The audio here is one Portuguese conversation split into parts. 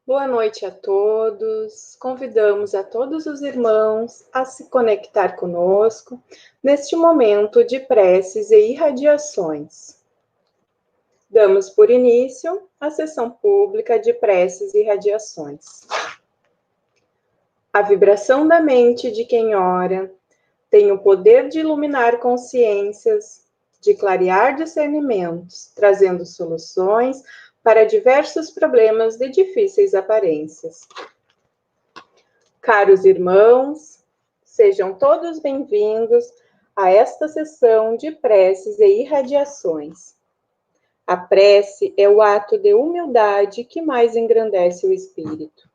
Boa noite a todos. Convidamos a todos os irmãos a se conectar conosco neste momento de preces e irradiações. Damos por início a sessão pública de preces e irradiações. A vibração da mente de quem ora tem o poder de iluminar consciências, de clarear discernimentos, trazendo soluções para diversos problemas de difíceis aparências. Caros irmãos, sejam todos bem-vindos a esta sessão de preces e irradiações. A prece é o ato de humildade que mais engrandece o espírito.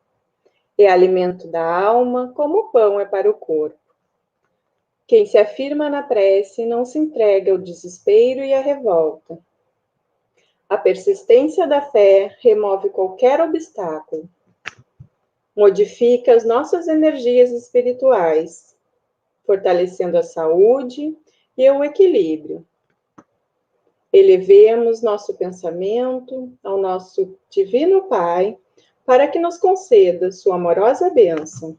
É alimento da alma, como o pão é para o corpo. Quem se afirma na prece não se entrega ao desespero e à revolta. A persistência da fé remove qualquer obstáculo. Modifica as nossas energias espirituais, fortalecendo a saúde e o equilíbrio. Elevemos nosso pensamento ao nosso Divino Pai, para que nos conceda sua amorosa bênção,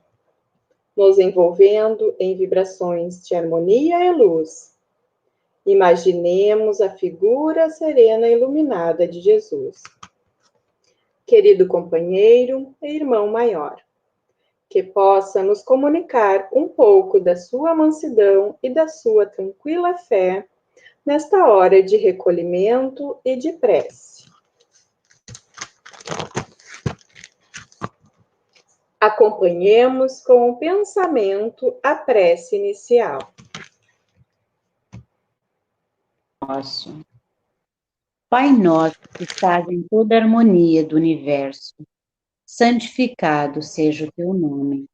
nos envolvendo em vibrações de harmonia e luz. Imaginemos a figura serena e iluminada de Jesus. Querido companheiro e irmão maior, que possa nos comunicar um pouco da sua mansidão e da sua tranquila fé nesta hora de recolhimento e de prece. Acompanhemos com o pensamento a prece inicial. Nosso. Pai nosso que estás em toda a harmonia do universo, santificado seja o teu nome.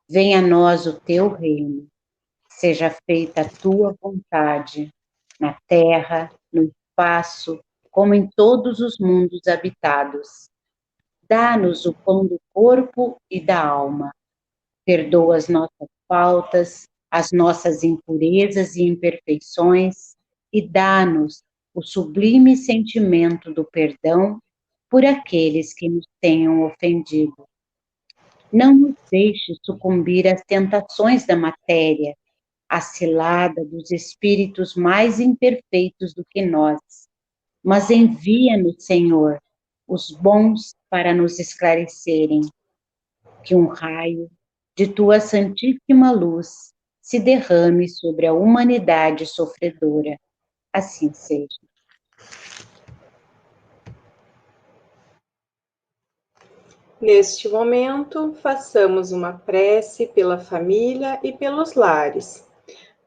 Venha a nós o teu reino. Seja feita a tua vontade, na terra, no espaço, como em todos os mundos habitados. Dá-nos o pão do corpo e da alma. Perdoa as nossas faltas, as nossas impurezas e imperfeições, e dá-nos o sublime sentimento do perdão por aqueles que nos tenham ofendido. Não nos deixe sucumbir às tentações da matéria, à cilada dos espíritos mais imperfeitos do que nós, mas envia-nos, Senhor, os bons para nos esclarecerem. Que um raio de tua santíssima luz se derrame sobre a humanidade sofredora. Assim seja. Neste momento, façamos uma prece pela família e pelos lares.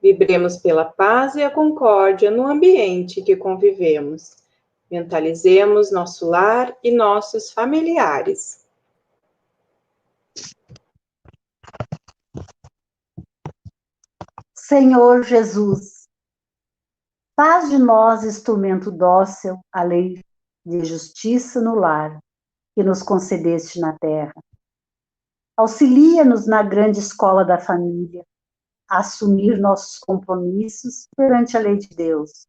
Vibremos pela paz e a concórdia no ambiente que convivemos. Mentalizemos nosso lar e nossos familiares. Senhor Jesus, faz de nós instrumento dócil à lei de justiça no lar que nos concedeste na terra. Auxilia-nos na grande escola da família a assumir nossos compromissos perante a lei de Deus.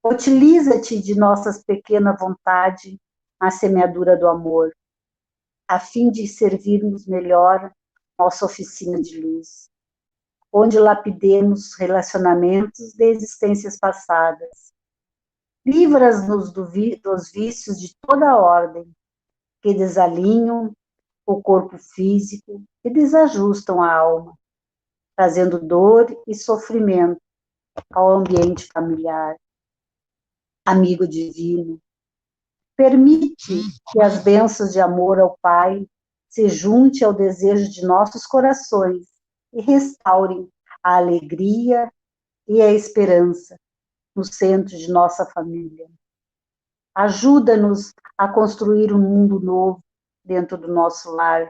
Utiliza-te de nossas pequena vontade na semeadura do amor, a fim de servirmos melhor nossa oficina de luz, onde lapidemos relacionamentos de existências passadas. Livra-nos dos vícios de toda ordem, que desalinham o corpo físico e desajustam a alma, trazendo dor e sofrimento ao ambiente familiar. Amigo divino, permite que as bênçãos de amor ao Pai se juntem ao desejo de nossos corações e restaurem a alegria e a esperança no centro de nossa família. Ajuda-nos a construir um mundo novo dentro do nosso lar,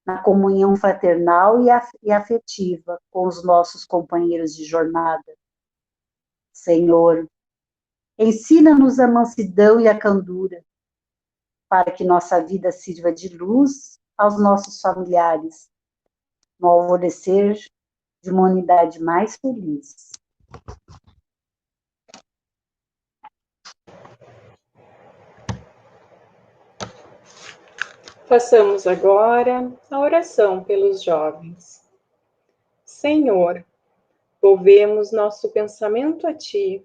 na comunhão fraternal e afetiva com os nossos companheiros de jornada. Senhor, ensina-nos a mansidão e a candura, para que nossa vida sirva de luz aos nossos familiares, no alvorecer de uma unidade mais feliz. Façamos agora a oração pelos jovens. Senhor, volvemos nosso pensamento a Ti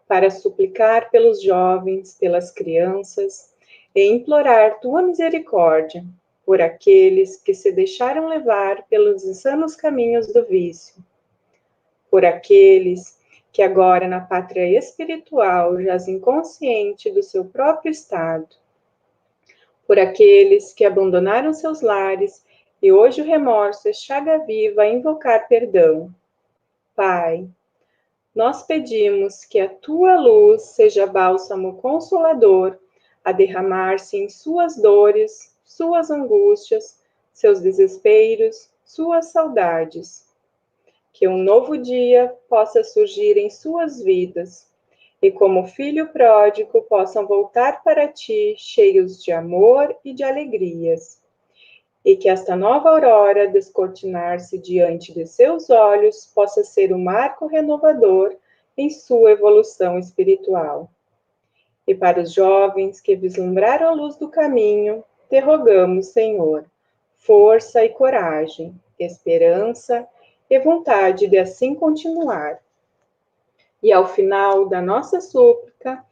para suplicar pelos jovens, pelas crianças e implorar Tua misericórdia por aqueles que se deixaram levar pelos insanos caminhos do vício, por aqueles que agora na pátria espiritual jazem consciente do seu próprio estado, por aqueles que abandonaram seus lares e hoje o remorso é chaga viva a invocar perdão. Pai, nós pedimos que a tua luz seja bálsamo consolador a derramar-se em suas dores, suas angústias, seus desesperos, suas saudades. Que um novo dia possa surgir em suas vidas e, como filho pródigo, possam voltar para ti cheios de amor e de alegrias. E que esta nova aurora descortinar-se diante de seus olhos possa ser um marco renovador em sua evolução espiritual. E para os jovens que vislumbraram a luz do caminho, te rogamos, Senhor, força e coragem, esperança e vontade de assim continuar. E ao final da nossa súplica,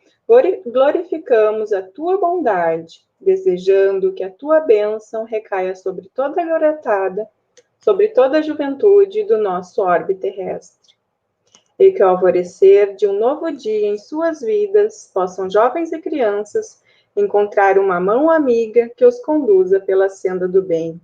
glorificamos a tua bondade, desejando que a tua bênção recaia sobre toda a garotada, sobre toda a juventude do nosso orbe terrestre. E que ao alvorecer de um novo dia em suas vidas, possam jovens e crianças encontrar uma mão amiga que os conduza pela senda do bem,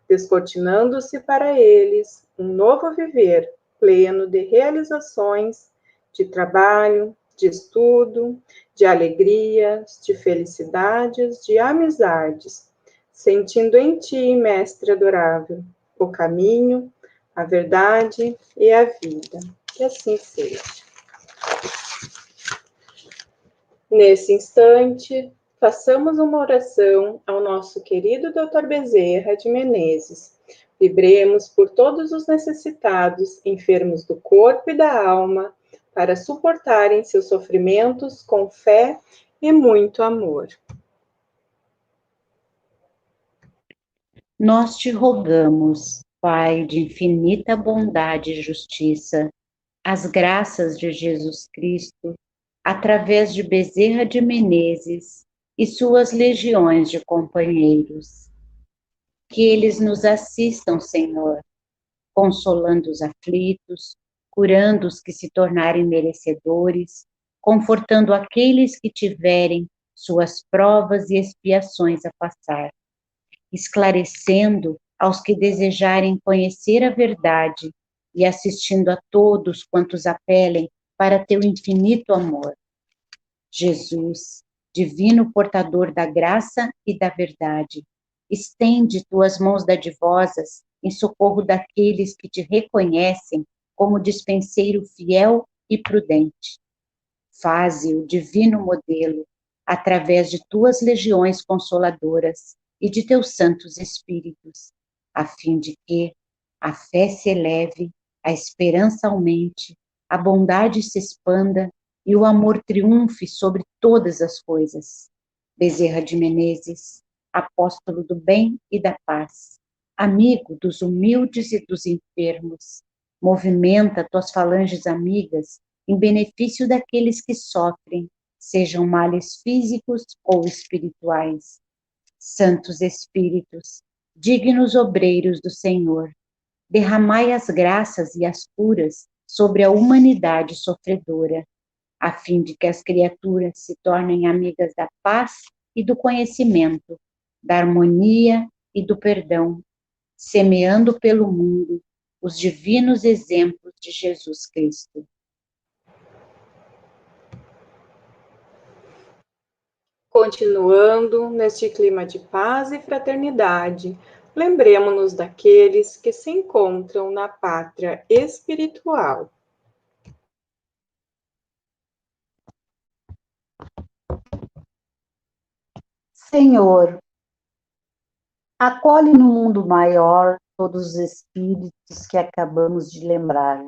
descortinando-se para eles um novo viver, pleno de realizações, de trabalho, de estudo, de alegrias, de felicidades, de amizades, sentindo em ti, Mestre adorável, o caminho, a verdade e a vida. Que assim seja. Nesse instante, façamos uma oração ao nosso querido Dr. Bezerra de Menezes. Vibremos por todos os necessitados, enfermos do corpo e da alma, para suportarem seus sofrimentos com fé e muito amor. Nós te rogamos, Pai de infinita bondade e justiça, as graças de Jesus Cristo, através de Bezerra de Menezes e suas legiões de companheiros. Que eles nos assistam, Senhor, consolando os aflitos, curando os que se tornarem merecedores, confortando aqueles que tiverem suas provas e expiações a passar, esclarecendo aos que desejarem conhecer a verdade e assistindo a todos quantos apelem para teu infinito amor. Jesus, divino portador da graça e da verdade, estende tuas mãos dadivosas em socorro daqueles que te reconhecem como dispenseiro fiel e prudente. Faze o divino modelo através de tuas legiões consoladoras e de teus santos espíritos, a fim de que a fé se eleve, a esperança aumente, a bondade se expanda e o amor triunfe sobre todas as coisas. Bezerra de Menezes, apóstolo do bem e da paz, amigo dos humildes e dos enfermos, movimenta tuas falanges amigas em benefício daqueles que sofrem, sejam males físicos ou espirituais. Santos Espíritos, dignos obreiros do Senhor, derramai as graças e as curas sobre a humanidade sofredora, a fim de que as criaturas se tornem amigas da paz e do conhecimento, da harmonia e do perdão, semeando pelo mundo os divinos exemplos de Jesus Cristo. Continuando neste clima de paz e fraternidade, lembremos-nos daqueles que se encontram na pátria espiritual. Senhor, acolhe no mundo maior todos os espíritos que acabamos de lembrar.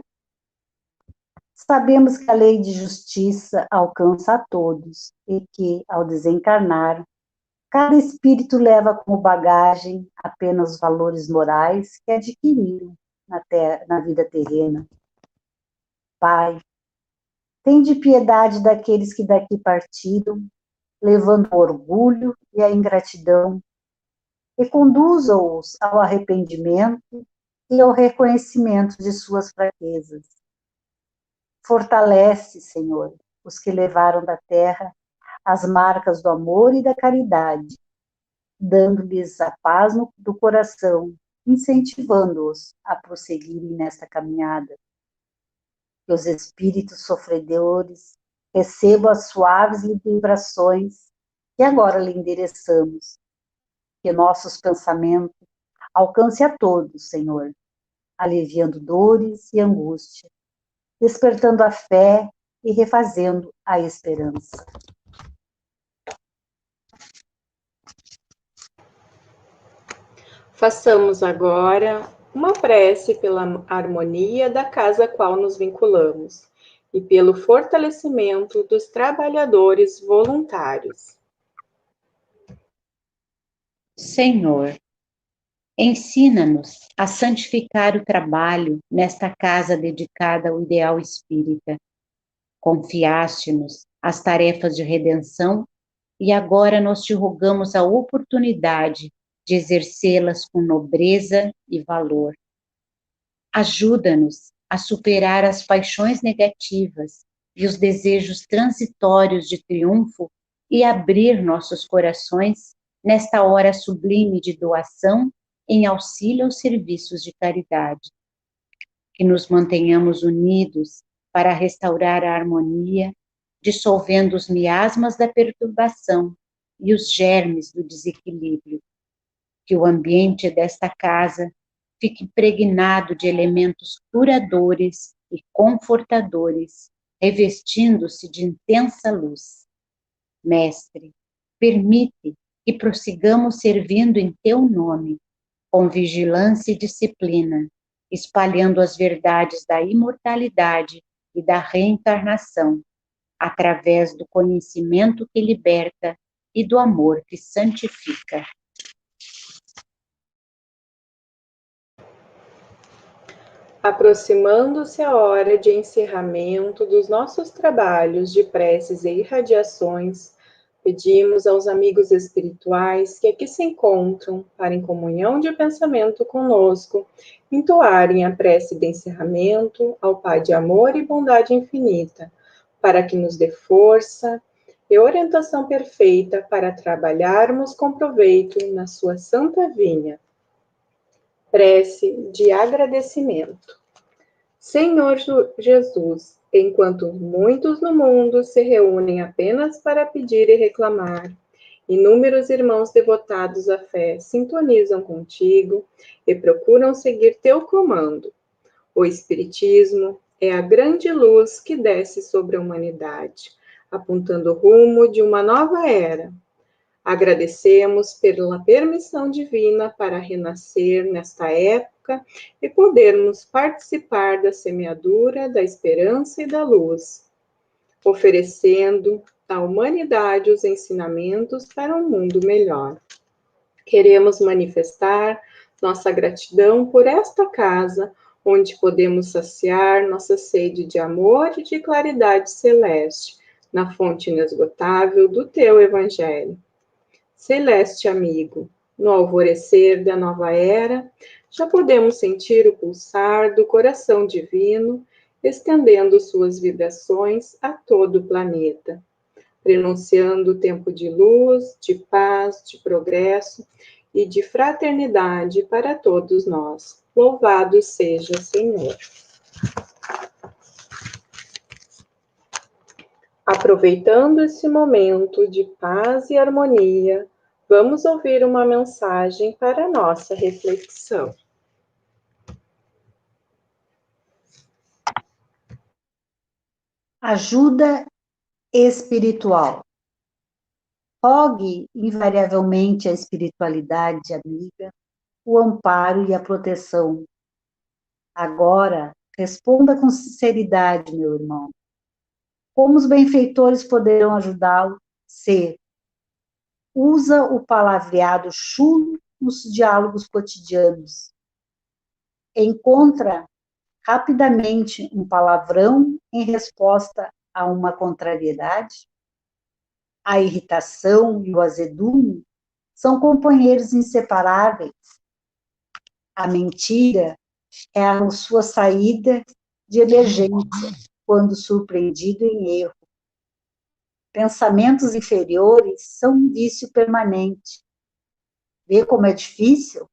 Sabemos que a lei de justiça alcança a todos e que, ao desencarnar, Cada espírito leva como bagagem apenas os valores morais que adquiriram na vida terrena. Pai, tende piedade daqueles que daqui partiram, levando o orgulho e a ingratidão, e conduza-os ao arrependimento e ao reconhecimento de suas fraquezas. Fortalece, Senhor, os que levaram da terra as marcas do amor e da caridade, dando-lhes a paz do coração, incentivando-os a prosseguirem nesta caminhada. Que os espíritos sofredores recebam as suaves vibrações que agora lhe endereçamos. Que nossos pensamentos alcancem a todos, Senhor, aliviando dores e angústia, despertando a fé e refazendo a esperança. Façamos agora uma prece pela harmonia da casa a qual nos vinculamos e pelo fortalecimento dos trabalhadores voluntários. Senhor, ensina-nos a santificar o trabalho nesta casa dedicada ao ideal espírita. Confiaste-nos as tarefas de redenção e agora nós te rogamos a oportunidade de exercê-las com nobreza e valor. Ajuda-nos a superar as paixões negativas e os desejos transitórios de triunfo e abrir nossos corações nesta hora sublime de doação em auxílio aos serviços de caridade. Que nos mantenhamos unidos para restaurar a harmonia, dissolvendo os miasmas da perturbação e os germes do desequilíbrio. Que o ambiente desta casa fique impregnado de elementos curadores e confortadores, revestindo-se de intensa luz. Mestre, permite que prossigamos servindo em teu nome, com vigilância e disciplina, espalhando as verdades da imortalidade e da reencarnação, através do conhecimento que liberta e do amor que santifica. Aproximando-se a hora de encerramento dos nossos trabalhos de preces e irradiações, pedimos aos amigos espirituais que aqui se encontram, para em comunhão de pensamento conosco, entoarem a prece de encerramento ao Pai de amor e bondade infinita, para que nos dê força e orientação perfeita para trabalharmos com proveito na sua santa vinha. Prece de agradecimento. Senhor Jesus, enquanto muitos no mundo se reúnem apenas para pedir e reclamar, inúmeros irmãos devotados à fé sintonizam contigo e procuram seguir teu comando. O Espiritismo é a grande luz que desce sobre a humanidade, apontando o rumo de uma nova era. Agradecemos pela permissão divina para renascer nesta época e podermos participar da semeadura da esperança e da luz, oferecendo à humanidade os ensinamentos para um mundo melhor. Queremos manifestar nossa gratidão por esta casa, onde podemos saciar nossa sede de amor e de claridade celeste, na fonte inesgotável do teu Evangelho. Celeste amigo, no alvorecer da nova era, já podemos sentir o pulsar do coração divino, estendendo suas vibrações a todo o planeta, prenunciando o tempo de luz, de paz, de progresso e de fraternidade para todos nós. Louvado seja o Senhor. Aproveitando esse momento de paz e harmonia, vamos ouvir uma mensagem para a nossa reflexão. Ajuda espiritual. Rogue invariavelmente a espiritualidade amiga, o amparo e a proteção. Agora, responda com sinceridade, meu irmão. Como os benfeitores poderão ajudá-lo? Se usa o palavreado chulo nos diálogos cotidianos. Encontra rapidamente um palavrão em resposta a uma contrariedade. A irritação e o azedume são companheiros inseparáveis. A mentira é a sua saída de emergência, quando surpreendido em erro. Pensamentos inferiores são um vício permanente. Vê como é difícil?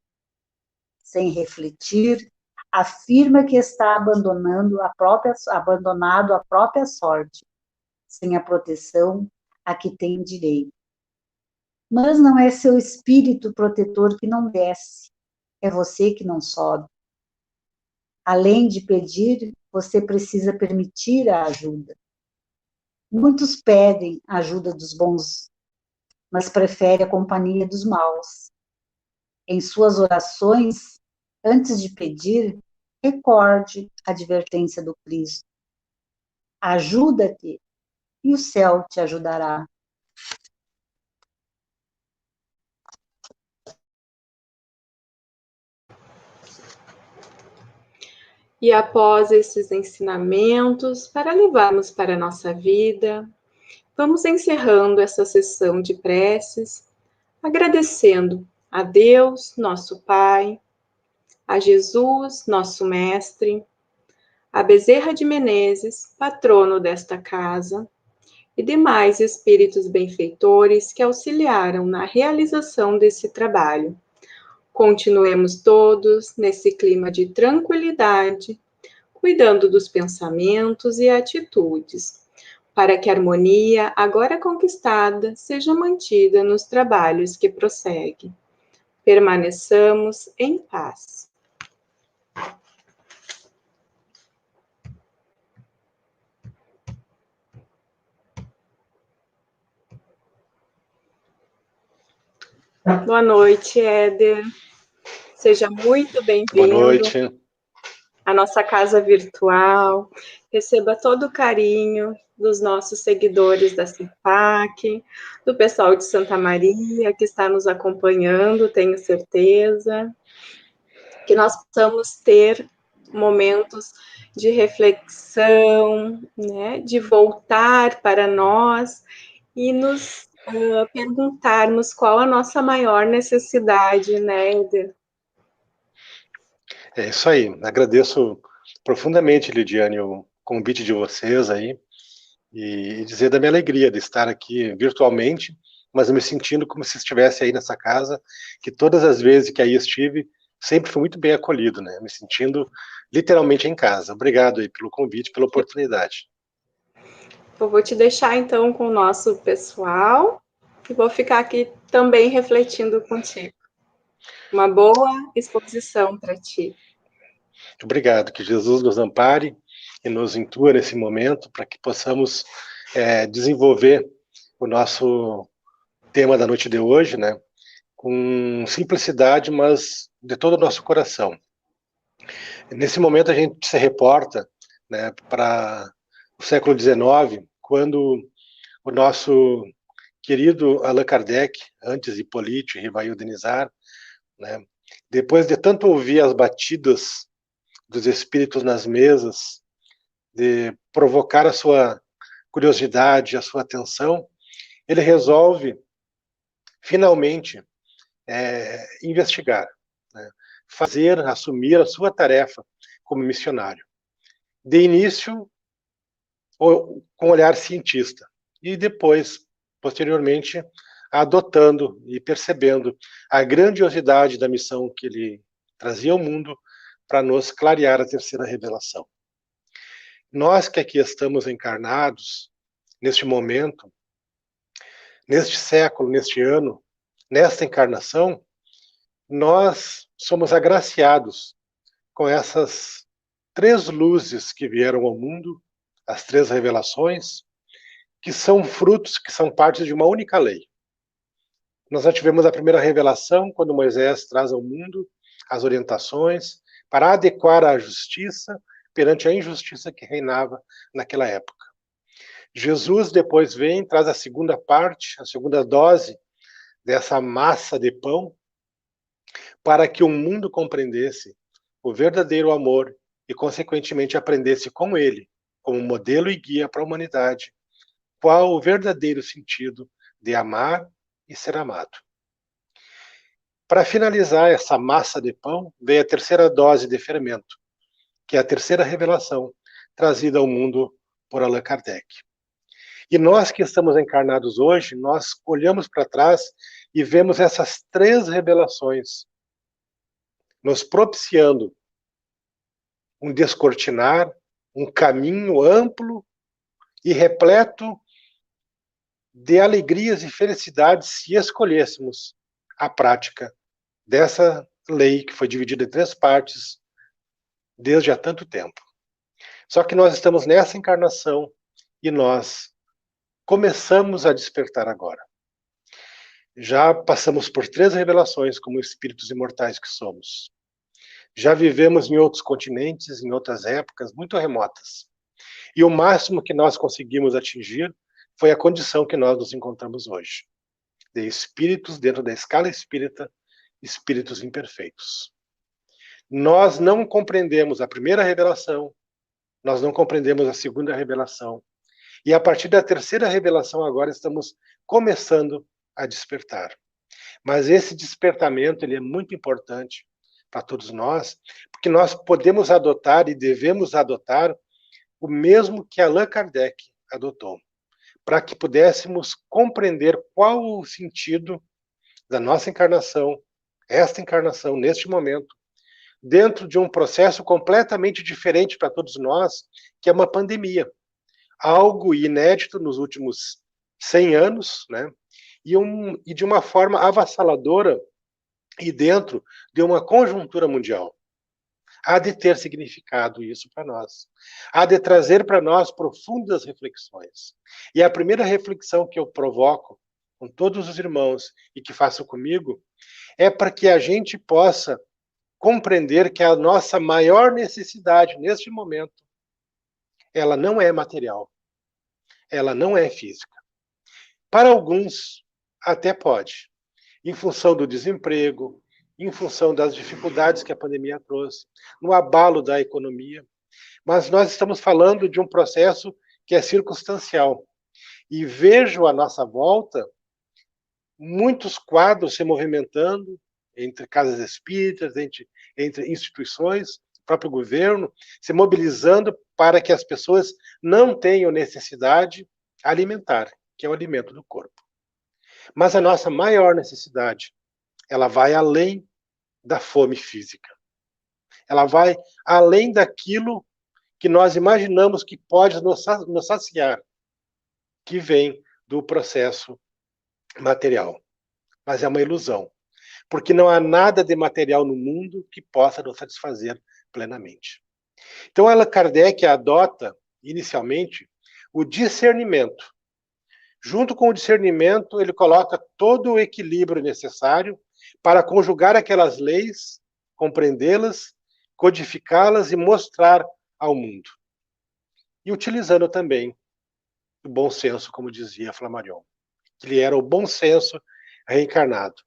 Sem refletir, afirma que está abandonado a própria sorte, sem a proteção a que tem direito. Mas não é seu espírito protetor que não desce, é você que não sobe. Além de pedir, você precisa permitir a ajuda. Muitos pedem a ajuda dos bons, mas preferem a companhia dos maus. Em suas orações, antes de pedir, recorde a advertência do Cristo. Ajuda-te e o céu te ajudará. E após esses ensinamentos, para levarmos para a nossa vida, vamos encerrando essa sessão de preces, agradecendo a Deus, nosso Pai, a Jesus, nosso Mestre, a Bezerra de Menezes, patrono desta casa, e demais espíritos benfeitores que auxiliaram na realização desse trabalho. Continuemos todos nesse clima de tranquilidade, cuidando dos pensamentos e atitudes, para que a harmonia, agora conquistada, seja mantida nos trabalhos que prosseguem. Permaneçamos em paz. Boa noite, Éder. Seja muito bem-vindo. Boa noite. À nossa casa virtual. Receba todo o carinho dos nossos seguidores da CIPAC, do pessoal de Santa Maria que está nos acompanhando, tenho certeza. Que nós possamos ter momentos de reflexão, né, de voltar para nós e nos perguntarmos qual a nossa maior necessidade, né, Eder? É isso aí. Agradeço profundamente, Lidiane, o convite de vocês aí e dizer da minha alegria de estar aqui virtualmente, mas me sentindo como se estivesse aí nessa casa, que todas as vezes que aí estive, sempre fui muito bem acolhido, né? Me sentindo literalmente em casa. Obrigado aí pelo convite, pela oportunidade. Eu vou te deixar então com o nosso pessoal e vou ficar aqui também refletindo contigo. Uma boa exposição para ti. Obrigado, que Jesus nos ampare e nos intua nesse momento para que possamos desenvolver o nosso tema da noite de hoje, né? Com simplicidade, mas de todo o nosso coração. Nesse momento a gente se reporta, né, para o século XIX, quando o nosso querido Allan Kardec, antes de Hippolyte e Rivail de Nizar, né, depois de tanto ouvir as batidas dos espíritos nas mesas, de provocar a sua curiosidade, a sua atenção, ele resolve finalmente investigar, né, assumir a sua tarefa como missionário. De início, com olhar cientista, e depois, posteriormente, adotando e percebendo a grandiosidade da missão que ele trazia ao mundo para nos clarear a terceira revelação. Nós que aqui estamos encarnados, neste momento, neste século, neste ano, nesta encarnação, nós somos agraciados com essas três luzes que vieram ao mundo, as três revelações, que são frutos, que são parte de uma única lei. Nós já tivemos a primeira revelação, quando Moisés traz ao mundo as orientações para adequar a justiça perante a injustiça que reinava naquela época. Jesus depois vem, traz a segunda parte, a segunda dose dessa massa de pão, para que o mundo compreendesse o verdadeiro amor e, consequentemente, aprendesse com ele, como modelo e guia para a humanidade, qual o verdadeiro sentido de amar e ser amado. Para finalizar essa massa de pão, veio a terceira dose de fermento, que é a terceira revelação trazida ao mundo por Allan Kardec. E nós que estamos encarnados hoje, nós olhamos para trás e vemos essas três revelações nos propiciando um descortinar, um caminho amplo e repleto de alegrias e felicidades se escolhêssemos a prática dessa lei que foi dividida em três partes desde há tanto tempo. Só que nós estamos nessa encarnação e nós começamos a despertar agora. Já passamos por três revelações como espíritos imortais que somos. Já vivemos em outros continentes, em outras épocas muito remotas. E o máximo que nós conseguimos atingir foi a condição que nós nos encontramos hoje. De espíritos dentro da escala espírita, espíritos imperfeitos. Nós não compreendemos a primeira revelação, nós não compreendemos a segunda revelação. E a partir da terceira revelação agora estamos começando a despertar. Mas esse despertamento ele é muito importante para todos nós, porque nós podemos adotar e devemos adotar o mesmo que Allan Kardec adotou, para que pudéssemos compreender qual o sentido da nossa encarnação, esta encarnação, neste momento, dentro de um processo completamente diferente para todos nós, que é uma pandemia. Algo inédito nos últimos 100 anos, né? E de uma forma avassaladora e dentro de uma conjuntura mundial. Há de ter significado isso para nós. Há de trazer para nós profundas reflexões. E a primeira reflexão que eu provoco com todos os irmãos e que faço comigo é para que a gente possa compreender que a nossa maior necessidade neste momento, ela não é material. Ela não é física. Para alguns, até pode. Em função do desemprego, em função das dificuldades que a pandemia trouxe, no abalo da economia. Mas nós estamos falando de um processo que é circunstancial. E vejo à nossa volta muitos quadros se movimentando entre casas espíritas, entre instituições, o próprio governo, se mobilizando para que as pessoas não tenham necessidade alimentar, que é o alimento do corpo. Mas a nossa maior necessidade, ela vai além da fome física. Ela vai além daquilo que nós imaginamos que pode nos saciar, que vem do processo material. Mas é uma ilusão, porque não há nada de material no mundo que possa nos satisfazer plenamente. Então, Allan Kardec adota, inicialmente, o discernimento. Junto com o discernimento, ele coloca todo o equilíbrio necessário para conjugar aquelas leis, compreendê-las, codificá-las e mostrar ao mundo. E utilizando também o bom senso, como dizia Flammarion, que ele era o bom senso reencarnado.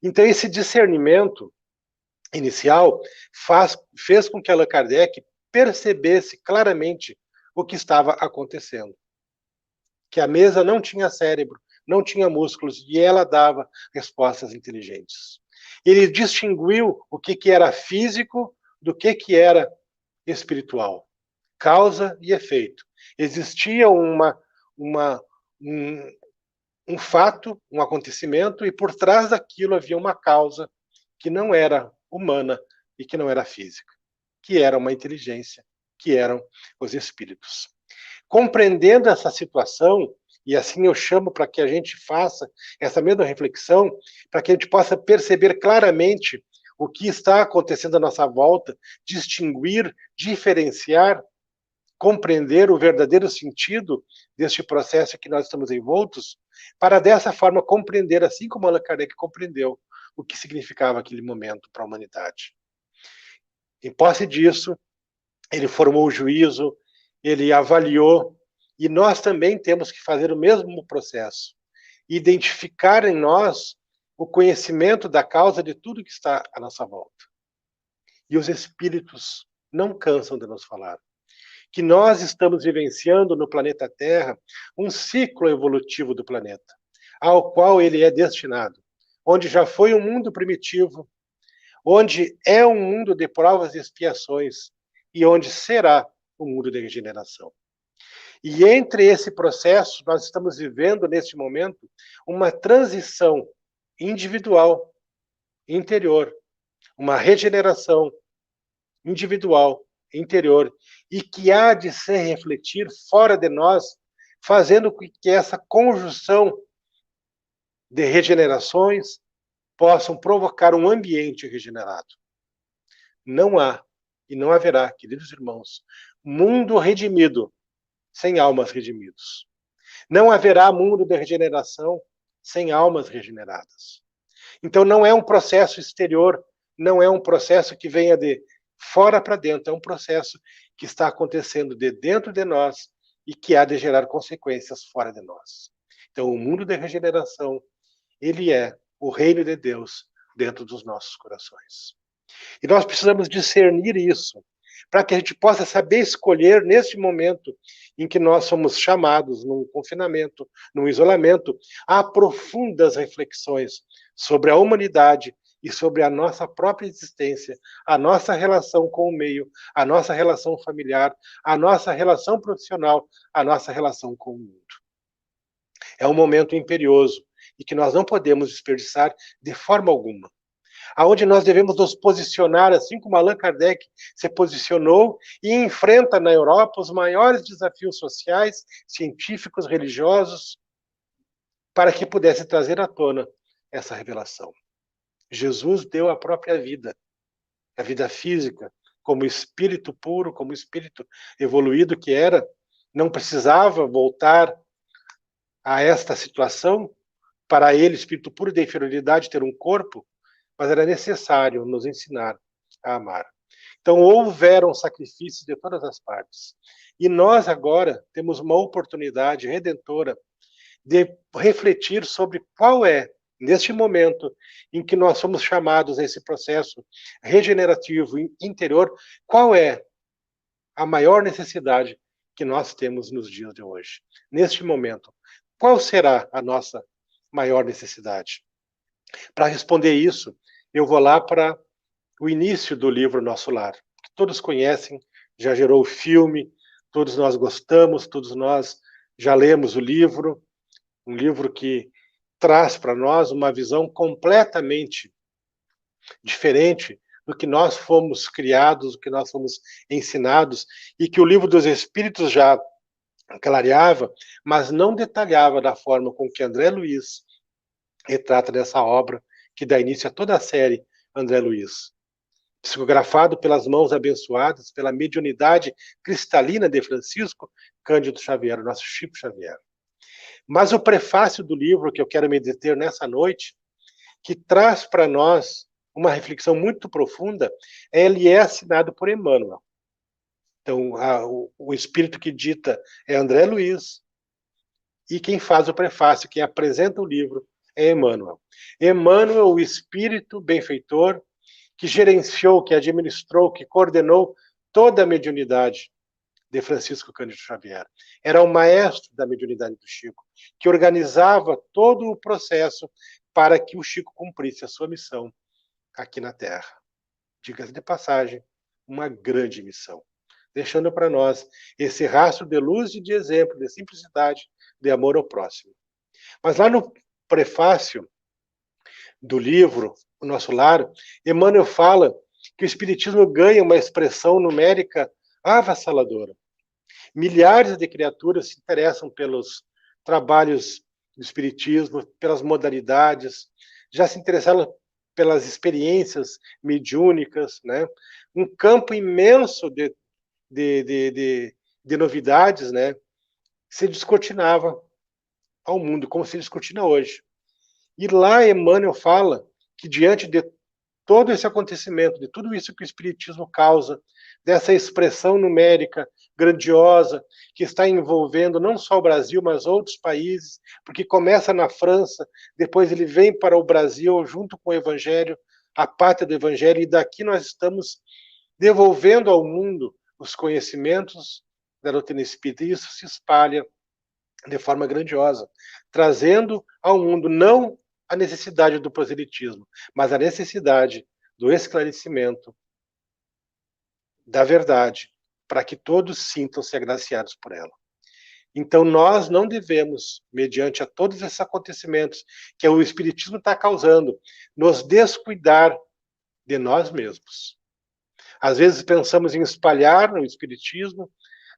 Então, esse discernimento inicial fez com que Allan Kardec percebesse claramente o que estava acontecendo. Que a mesa não tinha cérebro, não tinha músculos, e ela dava respostas inteligentes. Ele distinguiu o que era físico do que era espiritual. Causa e efeito. Existia um fato, um acontecimento, e por trás daquilo havia uma causa que não era humana e que não era física, que era uma inteligência, que eram os espíritos. Compreendendo essa situação, e assim eu chamo para que a gente faça essa mesma reflexão, para que a gente possa perceber claramente o que está acontecendo à nossa volta, distinguir, diferenciar, compreender o verdadeiro sentido deste processo que nós estamos envoltos, para dessa forma compreender, assim como Allan Kardec compreendeu, o que significava aquele momento para a humanidade. Em posse disso, ele formou o juízo, ele avaliou, e nós também temos que fazer o mesmo processo. Identificar em nós o conhecimento da causa de tudo que está à nossa volta. E os espíritos não cansam de nos falar que nós estamos vivenciando no planeta Terra um ciclo evolutivo do planeta, ao qual ele é destinado, onde já foi um mundo primitivo, onde é um mundo de provas e expiações, e onde será um mundo de regeneração. E entre esse processo, nós estamos vivendo, neste momento, uma transição individual, interior, uma regeneração individual, interior, e que há de se refletir fora de nós, fazendo com que essa conjunção de regenerações possam provocar um ambiente regenerado. Não há e não haverá, queridos irmãos, mundo redimido sem almas redimidos. Não haverá mundo de regeneração sem almas regeneradas. Então não é um processo exterior, não é um processo que venha de fora para dentro, é um processo que está acontecendo de dentro de nós e que há de gerar consequências fora de nós. Então o mundo de regeneração, ele é o reino de Deus dentro dos nossos corações. E nós precisamos discernir isso, para que a gente possa saber escolher neste momento em que nós somos chamados, num confinamento, num isolamento, a profundas reflexões sobre a humanidade e sobre a nossa própria existência, a nossa relação com o meio, a nossa relação familiar, a nossa relação profissional, a nossa relação com o mundo. É um momento imperioso e que nós não podemos desperdiçar de forma alguma. Aonde nós devemos nos posicionar, assim como Allan Kardec se posicionou e enfrenta na Europa os maiores desafios sociais, científicos, religiosos, para que pudesse trazer à tona essa revelação. Jesus deu a própria vida, a vida física, como espírito puro, como espírito evoluído que era, não precisava voltar a esta situação, para ele, espírito puro de inferioridade, ter um corpo, mas era necessário nos ensinar a amar. Então, houveram sacrifícios de todas as partes. E nós agora temos uma oportunidade redentora de refletir sobre qual é, neste momento em que nós somos chamados a esse processo regenerativo interior, qual é a maior necessidade que nós temos nos dias de hoje. Neste momento, qual será a nossa maior necessidade? Para responder isso, eu vou lá para o início do livro Nosso Lar, que todos conhecem, já gerou o filme, todos nós gostamos, todos nós já lemos o livro, um livro que traz para nós uma visão completamente diferente do que nós fomos criados, do que nós fomos ensinados, e que o Livro dos Espíritos já clareava, mas não detalhava da forma com que André Luiz retrata dessa obra, que dá início a toda a série André Luiz. Psicografado pelas mãos abençoadas, pela mediunidade cristalina de Francisco Cândido Xavier, o nosso Chico Xavier. Mas o prefácio do livro, que eu quero me deter nessa noite, que traz para nós uma reflexão muito profunda, ele é assinado por Emmanuel. Então, o espírito que dita é André Luiz, e quem faz o prefácio, quem apresenta o livro, é Emmanuel. Emmanuel, o espírito benfeitor, que gerenciou, que administrou, que coordenou toda a mediunidade de Francisco Cândido Xavier. Era o maestro da mediunidade do Chico, que organizava todo o processo para que o Chico cumprisse a sua missão aqui na Terra. Diga-se de passagem, uma grande missão, deixando para nós esse rastro de luz e de exemplo, de simplicidade, de amor ao próximo. Mas lá no prefácio do livro O Nosso Lar, Emmanuel fala que o Espiritismo ganha uma expressão numérica avassaladora. Milhares de criaturas se interessam pelos trabalhos do Espiritismo, pelas modalidades, já se interessaram pelas experiências mediúnicas, né? Um campo imenso de novidades, né? Se descortinava ao mundo, como se descortina hoje. E lá Emmanuel fala que diante de todo esse acontecimento, de tudo isso que o Espiritismo causa, dessa expressão numérica grandiosa, que está envolvendo não só o Brasil, mas outros países, porque começa na França, depois ele vem para o Brasil, junto com o Evangelho, a pátria do Evangelho, e daqui nós estamos devolvendo ao mundo os conhecimentos da doutrina espírita, e isso se espalha de forma grandiosa, trazendo ao mundo não a necessidade do proselitismo, mas a necessidade do esclarecimento da verdade, para que todos sintam-se agraciados por ela. Então nós não devemos, mediante a todos esses acontecimentos que o Espiritismo está causando, nos descuidar de nós mesmos. Às vezes pensamos em espalhar o Espiritismo,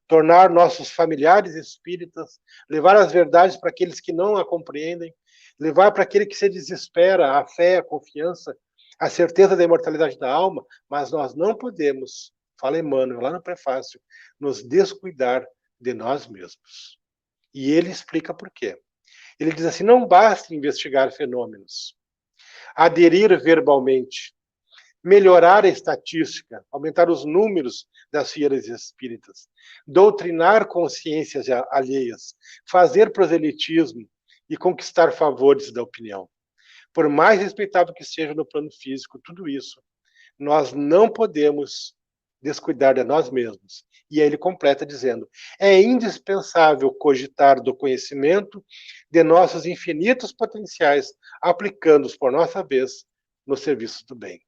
tornar nossos familiares espíritas, levar as verdades para aqueles que não a compreendem, levar para aquele que se desespera a fé, a confiança, a certeza da imortalidade da alma, mas nós não podemos, fala Emmanuel lá no prefácio, nos descuidar de nós mesmos. E ele explica por quê. Ele diz assim, não basta investigar fenômenos, aderir verbalmente, melhorar a estatística, aumentar os números das feiras espíritas, doutrinar consciências alheias, fazer proselitismo e conquistar favores da opinião. Por mais respeitável que seja no plano físico, tudo isso, nós não podemos descuidar de nós mesmos. E aí ele completa dizendo, é indispensável cogitar do conhecimento de nossos infinitos potenciais, aplicando-os por nossa vez no serviço do bem.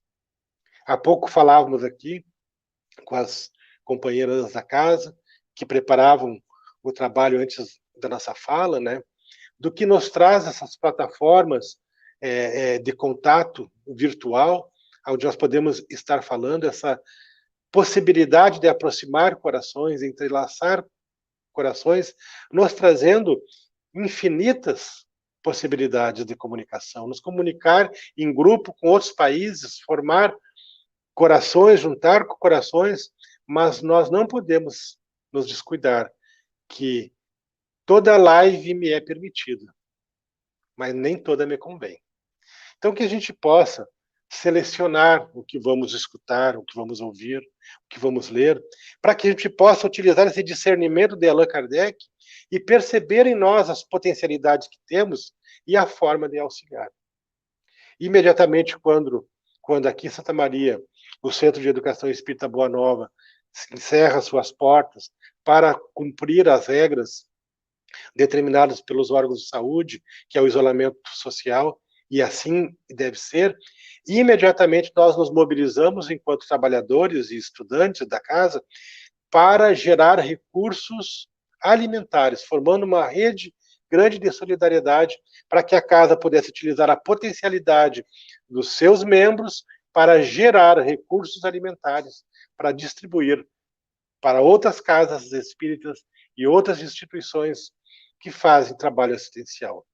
Há pouco falávamos aqui com as companheiras da casa, que preparavam o trabalho antes da nossa fala, né, do que nos traz essas plataformas de contato virtual, onde nós podemos estar falando, essa possibilidade de aproximar corações, entrelaçar corações, nos trazendo infinitas possibilidades de comunicação, nos comunicar em grupo com outros países, formar corações, juntar corações, mas nós não podemos nos descuidar que toda live me é permitida, mas nem toda me convém. Então que a gente possa selecionar o que vamos escutar, o que vamos ouvir, o que vamos ler, para que a gente possa utilizar esse discernimento de Allan Kardec e perceber em nós as potencialidades que temos e a forma de auxiliar. Imediatamente quando aqui em Santa Maria, o Centro de Educação Espírita Boa Nova encerra suas portas para cumprir as regras determinadas pelos órgãos de saúde, que é o isolamento social, e assim deve ser, e imediatamente nós nos mobilizamos enquanto trabalhadores e estudantes da casa para gerar recursos alimentares, formando uma rede grande de solidariedade para que a casa pudesse utilizar a potencialidade dos seus membros para gerar recursos alimentares, para distribuir para outras casas espíritas e outras instituições que fazem trabalho assistencial,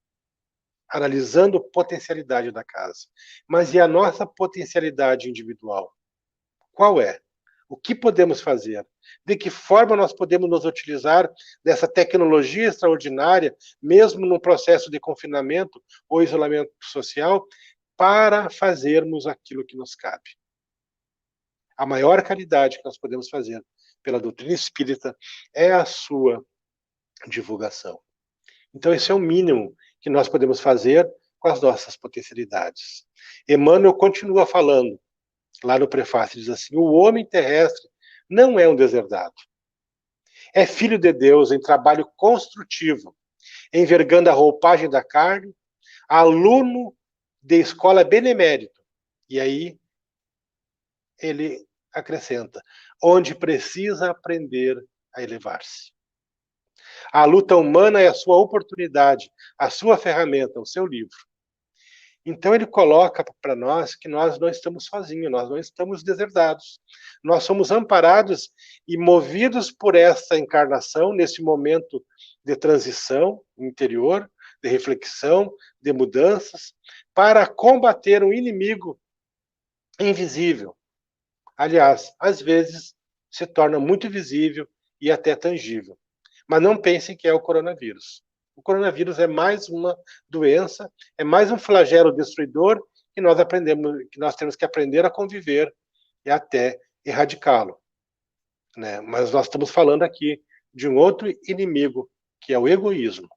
analisando a potencialidade da casa. Mas e a nossa potencialidade individual? Qual é? O que podemos fazer? De que forma nós podemos nos utilizar dessa tecnologia extraordinária, mesmo no processo de confinamento ou isolamento social, para fazermos aquilo que nos cabe? A maior caridade que nós podemos fazer pela doutrina espírita é a sua divulgação. Então, esse é o mínimo que nós podemos fazer com as nossas potencialidades. Emmanuel continua falando, lá no prefácio, diz assim, o homem terrestre não é um deserdado. É filho de Deus em trabalho construtivo, envergando a roupagem da carne, aluno de escola benemérito. E aí, ele acrescenta, onde precisa aprender a elevar-se. A luta humana é a sua oportunidade, a sua ferramenta, o seu livro. Então ele coloca para nós que nós não estamos sozinhos, nós não estamos deserdados. Nós somos amparados e movidos por essa encarnação, nesse momento de transição interior, de reflexão, de mudanças, para combater um inimigo invisível. Aliás, às vezes se torna muito visível e até tangível. Mas não pensem que é o coronavírus. O coronavírus é mais uma doença, é mais um flagelo destruidor que nós temos que aprender a conviver e até erradicá-lo. né? Mas nós estamos falando aqui de um outro inimigo, que é o egoísmo.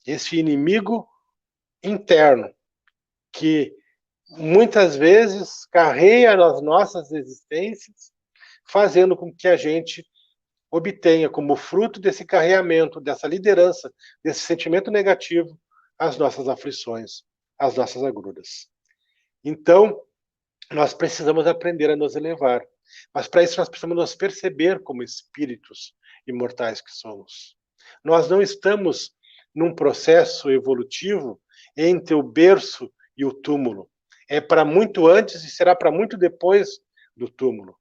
Esse inimigo interno, que muitas vezes carrega as nossas existências, fazendo com que a gente obtenha como fruto desse carreamento, dessa liderança, desse sentimento negativo, as nossas aflições, as nossas agruras. Então, nós precisamos aprender a nos elevar. Mas para isso nós precisamos nos perceber como espíritos imortais que somos. Nós não estamos num processo evolutivo entre o berço e o túmulo. É para muito antes e será para muito depois do túmulo.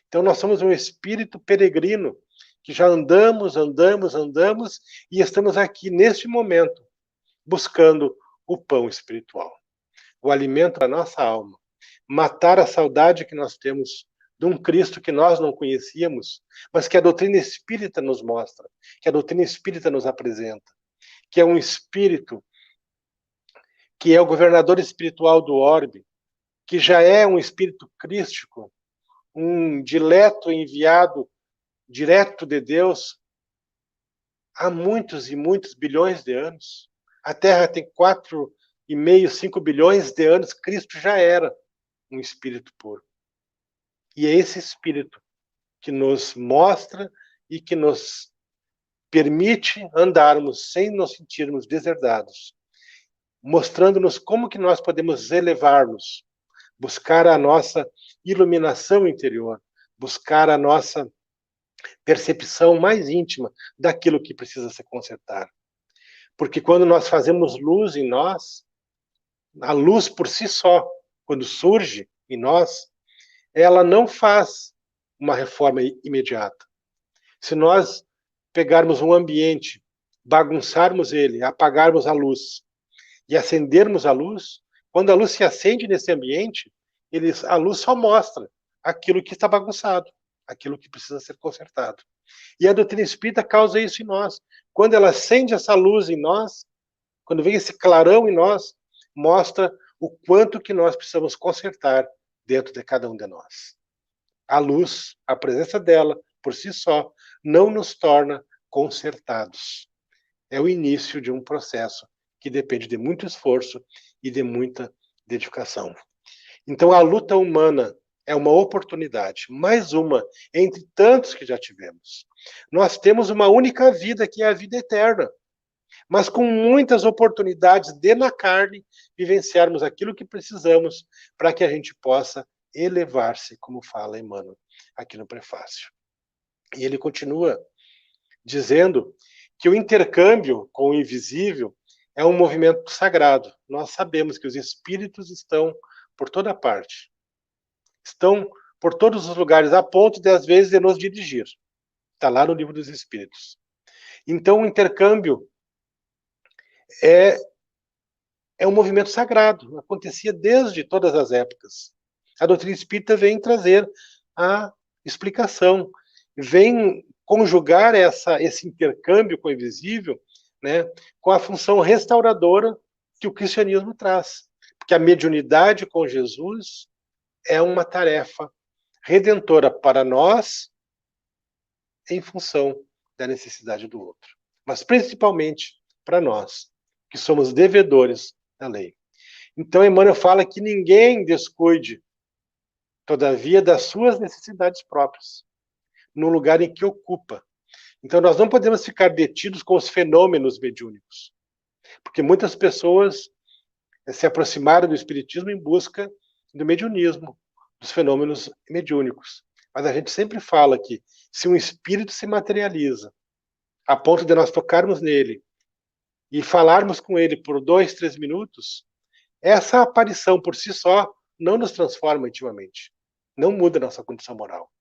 Então nós somos um espírito peregrino que já andamos e estamos aqui neste momento buscando o pão espiritual, o alimento da nossa alma, matar a saudade que nós temos de um Cristo que nós não conhecíamos, mas que a doutrina espírita nos mostra, que a doutrina espírita nos apresenta, que é um espírito que é o governador espiritual do orbe, que já é um espírito crístico, um dileto enviado direto de Deus há muitos e muitos bilhões de anos. A Terra tem 4,5, 5 bilhões de anos, Cristo já era um espírito puro. E é esse espírito que nos mostra e que nos permite andarmos sem nos sentirmos deserdados, mostrando-nos como que nós podemos elevar-nos, buscar a nossa iluminação interior, buscar a nossa percepção mais íntima daquilo que precisa se consertar. Porque quando nós fazemos luz em nós, a luz por si só, quando surge em nós, ela não faz uma reforma imediata. Se nós pegarmos um ambiente, bagunçarmos ele, apagarmos a luz e acendermos a luz, quando a luz se acende nesse ambiente, a luz só mostra aquilo que está bagunçado, aquilo que precisa ser consertado. E a doutrina espírita causa isso em nós. Quando ela acende essa luz em nós, quando vem esse clarão em nós, mostra o quanto que nós precisamos consertar dentro de cada um de nós. A luz, a presença dela, por si só, não nos torna consertados. É o início de um processo que depende de muito esforço e de muita dedicação. Então, a luta humana é uma oportunidade, mais uma entre tantos que já tivemos. Nós temos uma única vida, que é a vida eterna, mas com muitas oportunidades de, na carne, vivenciarmos aquilo que precisamos para que a gente possa elevar-se, como fala Emmanuel aqui no prefácio. E ele continua dizendo que o intercâmbio com o invisível é um movimento sagrado. Nós sabemos que os espíritos estão por toda parte. Estão por todos os lugares, a ponto de, às vezes, de nos dirigir. Está lá no Livro dos Espíritos. Então, o intercâmbio é um movimento sagrado. Acontecia desde todas as épocas. A doutrina espírita vem trazer a explicação, vem conjugar esse intercâmbio com o invisível, né, com a função restauradora que o cristianismo traz. Porque a mediunidade com Jesus é uma tarefa redentora para nós em função da necessidade do outro. Mas principalmente para nós, que somos devedores da lei. Então, Emmanuel fala que ninguém descuide, todavia, das suas necessidades próprias, no lugar em que ocupa. Então, nós não podemos ficar detidos com os fenômenos mediúnicos, porque muitas pessoas se aproximaram do espiritismo em busca do mediunismo, dos fenômenos mediúnicos. Mas a gente sempre fala que se um espírito se materializa a ponto de nós tocarmos nele e falarmos com ele por 2, 3 minutos, essa aparição por si só não nos transforma intimamente, não muda a nossa condição moral.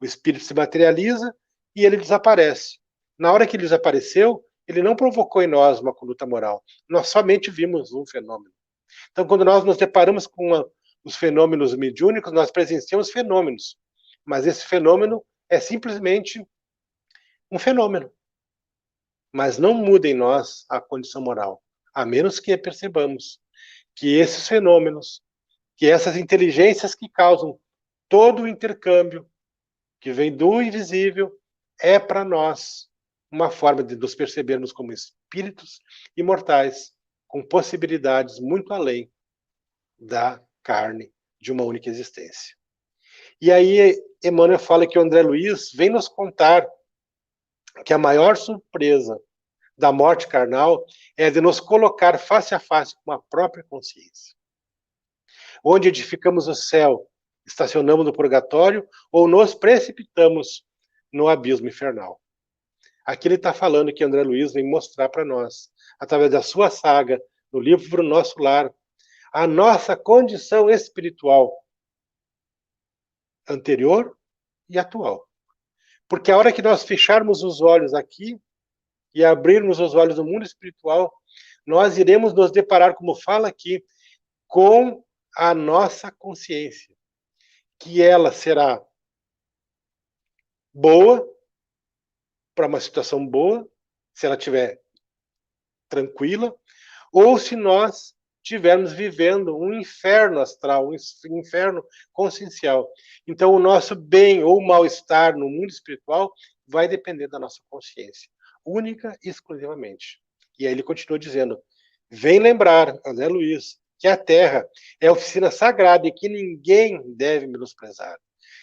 O espírito se materializa e ele desaparece. Na hora que ele desapareceu, ele não provocou em nós uma conduta moral. Nós somente vimos um fenômeno. Então, quando nós nos deparamos com os fenômenos mediúnicos, nós presenciamos fenômenos. Mas esse fenômeno é simplesmente um fenômeno. Mas não muda em nós a condição moral, a menos que percebamos que esses fenômenos, que essas inteligências que causam todo o intercâmbio, que vem do invisível, é para nós uma forma de nos percebermos como espíritos imortais, com possibilidades muito além da carne de uma única existência. E aí Emmanuel fala que o André Luiz vem nos contar que a maior surpresa da morte carnal é de nos colocar face a face com a própria consciência. Onde edificamos o céu, estacionamos no purgatório ou nos precipitamos no abismo infernal. Aqui ele está falando que André Luiz vem mostrar para nós, através da sua saga, no livro Nosso Lar, a nossa condição espiritual anterior e atual. Porque a hora que nós fecharmos os olhos aqui e abrirmos os olhos no mundo espiritual, nós iremos nos deparar, como fala aqui, com a nossa consciência, que ela será boa, para uma situação boa, se ela estiver tranquila, ou se nós estivermos vivendo um inferno astral, um inferno consciencial. Então, o nosso bem ou mal-estar no mundo espiritual vai depender da nossa consciência, única e exclusivamente. E aí ele continua dizendo, vem lembrar, André Luiz, que a Terra é a oficina sagrada e que ninguém deve menosprezar,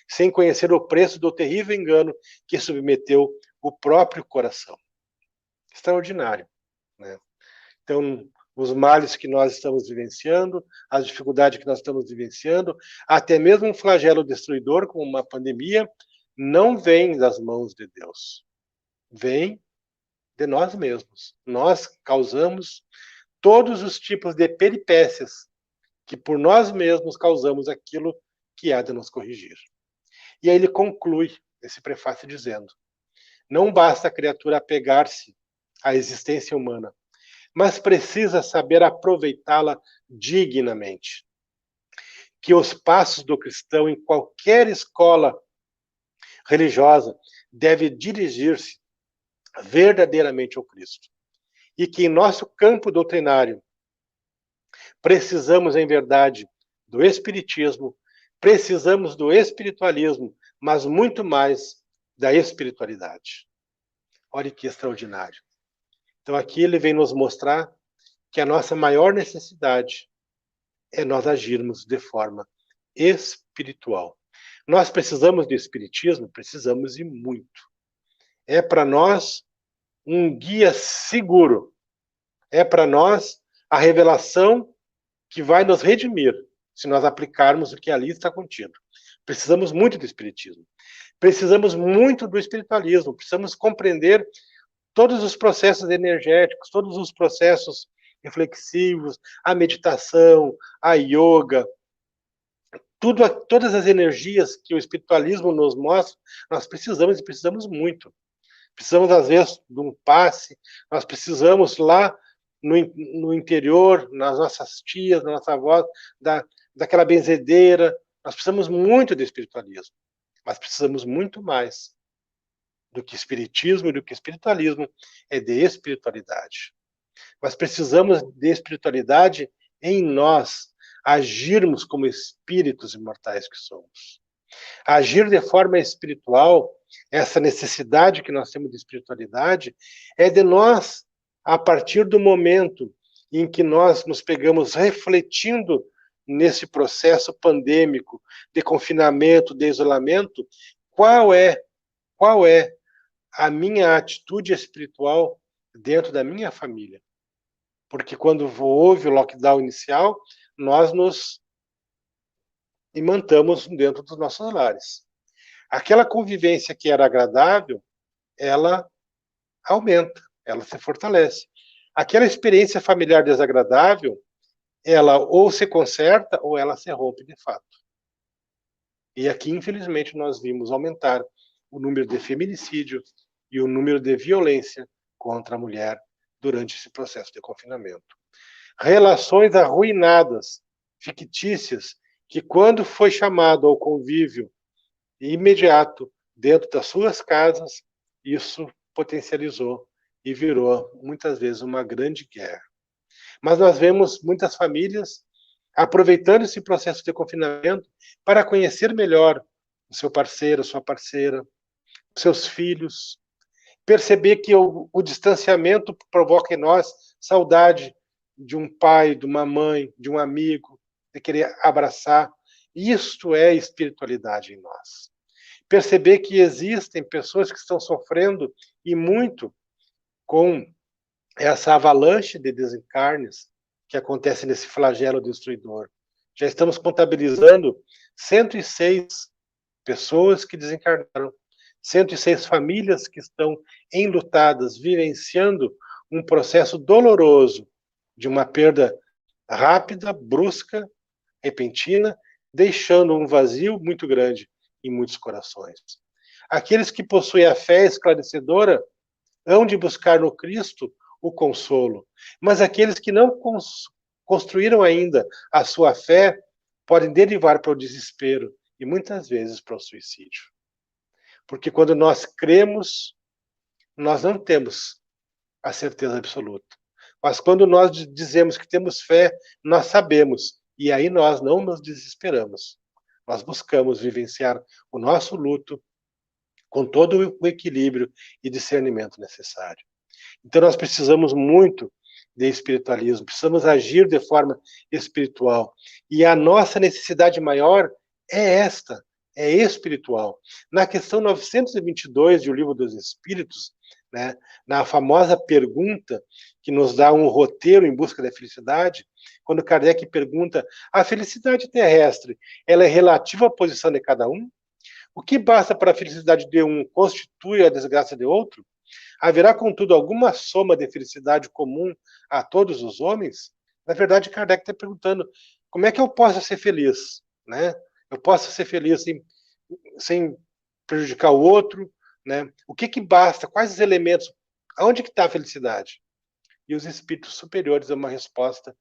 sem conhecer o preço do terrível engano que submeteu o próprio coração. Extraordinário, né? Então, os males que nós estamos vivenciando, as dificuldades que nós estamos vivenciando, até mesmo um flagelo destruidor, como uma pandemia, não vem das mãos de Deus. Vem de nós mesmos. Nós causamos todos os tipos de peripécias que por nós mesmos causamos aquilo que há de nos corrigir. E aí ele conclui esse prefácio dizendo, não basta a criatura apegar-se à existência humana, mas precisa saber aproveitá-la dignamente. Que os passos do cristão em qualquer escola religiosa deve dirigir-se verdadeiramente ao Cristo. E que em nosso campo doutrinário precisamos, em verdade, do Espiritismo, precisamos do espiritualismo, mas muito mais da espiritualidade. Olha que extraordinário. Então aqui ele vem nos mostrar que a nossa maior necessidade é nós agirmos de forma espiritual. Nós precisamos do espiritismo? Precisamos e muito. É para nós um guia seguro. É para nós a revelação que vai nos redimir, se nós aplicarmos o que ali está contido. Precisamos muito do espiritismo. Precisamos muito do espiritualismo. Precisamos compreender todos os processos energéticos, todos os processos reflexivos, a meditação, a yoga, todas as energias que o espiritualismo nos mostra, nós precisamos e precisamos muito. Precisamos, às vezes, de um passe, nós precisamos lá no interior, nas nossas tias, na nossa avó, daquela benzedeira, nós precisamos muito do espiritualismo, mas precisamos muito mais do que espiritismo e do que espiritualismo, é de espiritualidade. Mas precisamos de espiritualidade em nós, agirmos como espíritos imortais que somos. Agir de forma espiritual, essa necessidade que nós temos de espiritualidade, é de nós, a partir do momento em que nós nos pegamos refletindo nesse processo pandêmico de confinamento, de isolamento, qual é a minha atitude espiritual dentro da minha família. Porque quando houve o lockdown inicial, nós nos imantamos dentro dos nossos lares. Aquela convivência que era agradável, ela aumenta, ela se fortalece. Aquela experiência familiar desagradável, ela ou se conserta ou ela se rompe de fato. E aqui, infelizmente, nós vimos aumentar o número de feminicídio e o número de violência contra a mulher durante esse processo de confinamento. Relações arruinadas, fictícias, que quando foi chamado ao convívio imediato dentro das suas casas, isso potencializou e virou, muitas vezes, uma grande guerra. Mas nós vemos muitas famílias aproveitando esse processo de confinamento para conhecer melhor o seu parceiro, a sua parceira, os seus filhos. Perceber que o distanciamento provoca em nós saudade de um pai, de uma mãe, de um amigo, de querer abraçar. Isto é espiritualidade em nós. Perceber que existem pessoas que estão sofrendo, e muito, com essa avalanche de desencarnes que acontece nesse flagelo destruidor. Já estamos contabilizando 106 pessoas que desencarnaram, 106 famílias que estão enlutadas, vivenciando um processo doloroso de uma perda rápida, brusca, repentina, deixando um vazio muito grande em muitos corações. Aqueles que possuem a fé esclarecedora hão de buscar no Cristo o consolo, mas aqueles que não construíram ainda a sua fé podem derivar para o desespero e muitas vezes para o suicídio. Porque quando nós cremos, nós não temos a certeza absoluta. Mas quando nós dizemos que temos fé, nós sabemos, e aí nós não nos desesperamos. Nós buscamos vivenciar o nosso luto com todo o equilíbrio e discernimento necessário. Então nós precisamos muito de espiritualismo, precisamos agir de forma espiritual. E a nossa necessidade maior é esta, é espiritual. Na questão 922 do Livro dos Espíritos, né, na famosa pergunta que nos dá um roteiro em busca da felicidade, quando Kardec pergunta: a felicidade terrestre, ela é relativa à posição de cada um? O que basta para a felicidade de um constitui a desgraça de outro? Haverá, contudo, alguma soma de felicidade comum a todos os homens? Na verdade, Kardec está perguntando: como é que eu posso ser feliz? Né? Eu posso ser feliz sem prejudicar o outro? Né? O que basta? Quais os elementos? Aonde que está a felicidade? E os espíritos superiores dão uma resposta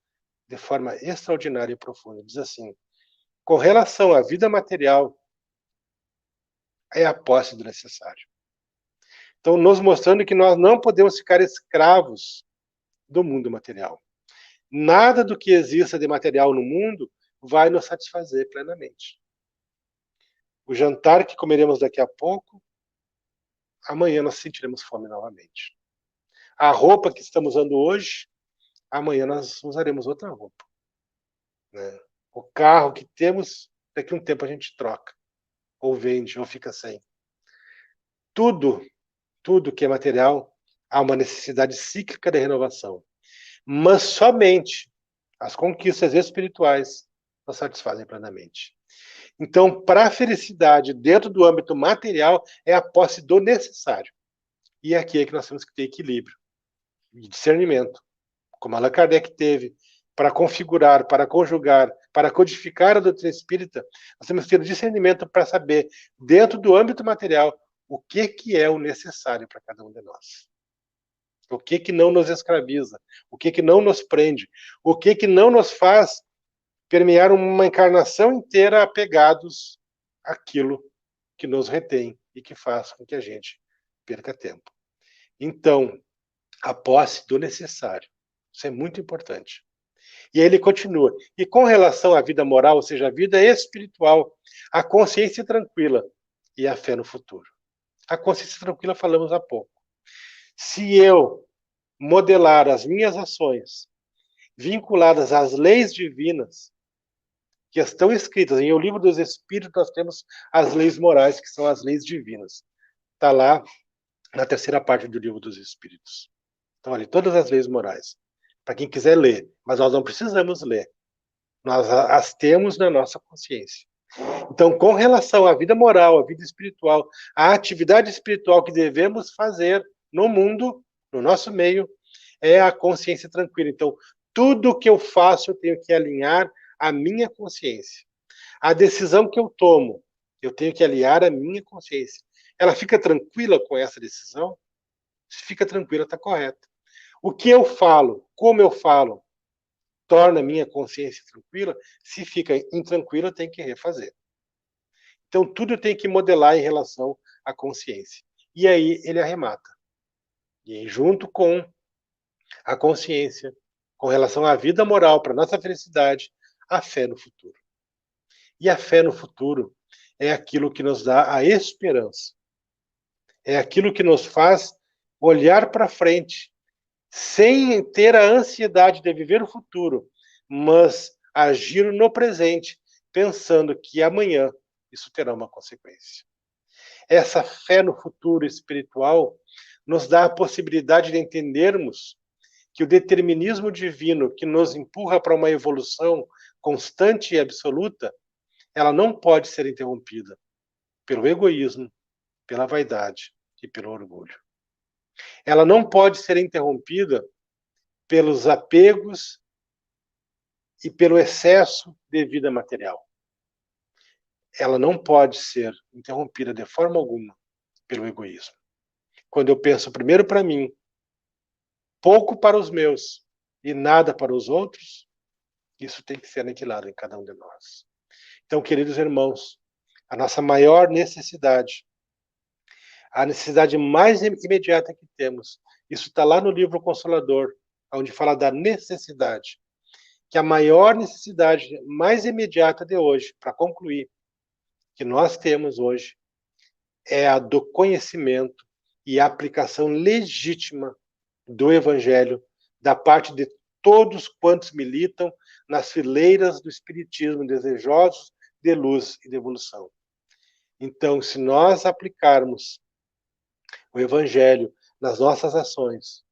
de forma extraordinária e profunda. Diz assim: com relação à vida material, é a posse do necessário. Então, nos mostrando que nós não podemos ficar escravos do mundo material. Nada do que exista de material no mundo vai nos satisfazer plenamente. O jantar que comeremos daqui a pouco, amanhã nós sentiremos fome novamente. A roupa que estamos usando hoje, amanhã nós usaremos outra roupa. Né? O carro que temos, daqui a um tempo a gente troca, ou vende, ou fica sem. Tudo que é material, há uma necessidade cíclica de renovação. Mas somente as conquistas espirituais nos satisfazem plenamente. Então, para a felicidade dentro do âmbito material, é a posse do necessário. E aqui é que nós temos que ter equilíbrio e discernimento, como Allan Kardec teve, para configurar, para conjugar, para codificar a doutrina espírita. Nós temos que ter discernimento para saber, dentro do âmbito material, o que é o necessário para cada um de nós. O que não nos escraviza, o que não nos prende, o que não nos faz permear uma encarnação inteira apegados àquilo que nos retém e que faz com que a gente perca tempo. Então, a posse do necessário, isso é muito importante. E aí ele continua: e com relação à vida moral, ou seja, a vida espiritual, a consciência tranquila e a fé no futuro. A consciência tranquila falamos há pouco. Se eu modelar as minhas ações vinculadas às leis divinas que estão escritas em O Livro dos Espíritos, nós temos as leis morais, que são as leis divinas. Está lá na terceira parte do Livro dos Espíritos. Então, ali, todas as leis morais. Para quem quiser ler, mas nós não precisamos ler. Nós as temos na nossa consciência. Então, com relação à vida moral, à vida espiritual, à atividade espiritual que devemos fazer no mundo, no nosso meio, é a consciência tranquila. Então, tudo que eu faço, eu tenho que alinhar a minha consciência. A decisão que eu tomo, eu tenho que alinhar a minha consciência. Ela fica tranquila com essa decisão? Se fica tranquila, está correta. O que eu falo, como eu falo, torna a minha consciência tranquila? Se fica intranquila, eu tenho que refazer. Então, tudo tem que modelar em relação à consciência. E aí ele arremata. E aí, junto com a consciência, com relação à vida moral, para nossa felicidade, a fé no futuro. E a fé no futuro é aquilo que nos dá a esperança. É aquilo que nos faz olhar para frente, sem ter a ansiedade de viver o futuro, mas agir no presente, pensando que amanhã isso terá uma consequência. Essa fé no futuro espiritual nos dá a possibilidade de entendermos que o determinismo divino que nos empurra para uma evolução constante e absoluta, ela não pode ser interrompida pelo egoísmo, pela vaidade e pelo orgulho. Ela não pode ser interrompida pelos apegos e pelo excesso de vida material. Ela não pode ser interrompida de forma alguma pelo egoísmo. Quando eu penso primeiro para mim, pouco para os meus e nada para os outros, isso tem que ser aniquilado em cada um de nós. Então, queridos irmãos, a nossa maior necessidade, a necessidade mais imediata que temos, isso está lá no livro Consolador, onde fala da necessidade, que a maior necessidade mais imediata de hoje, para concluir, que nós temos hoje, é a do conhecimento e aplicação legítima do Evangelho da parte de todos quantos militam nas fileiras do Espiritismo, desejosos de luz e de evolução. Então, se nós aplicarmos o Evangelho nas nossas ações,